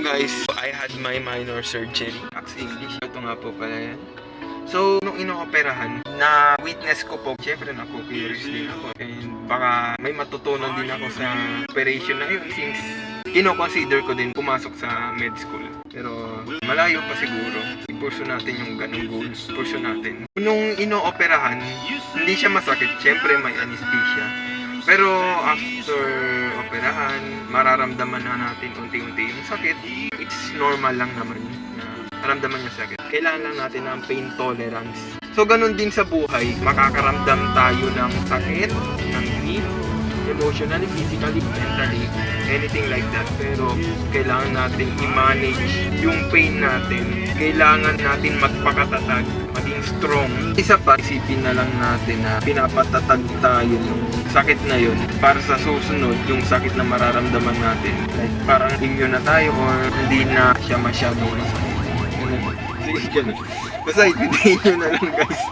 guys, I had my minor surgery. Axe English. Ito nga po pala yan. So, nung inooperahan, na witness ko po, syempre naku-curious din ako. And baka may matutunan din ako sa operation na yun since kino-consider ko din pumasok sa med school. Pero malayo pa siguro. I-pursue natin yung ganung goals. Pursue natin. Nung inooperahan, hindi siya masakit. Syempre may anesthesia. Pero after operahan, mararamdaman na natin unti-unti yung sakit. It's normal lang naman na maramdaman yung sakit. Kailangan lang natin ng pain tolerance. So ganun din sa buhay, makakaramdam tayo ng sakit, ng grief, emotionally, physically, mentally, anything like that. Pero kailangan natin i-manage yung pain natin. Kailangan natin magpakatatag, maging strong. Isa pa, isipin na lang natin na pinapatatag tayo ng sakit na yun para sa susunod yung sakit na mararamdaman natin. Like parang immune na tayo or hindi na siya masyadong masakit. Sige, ganun. Basta itindihin nyo na lang guys.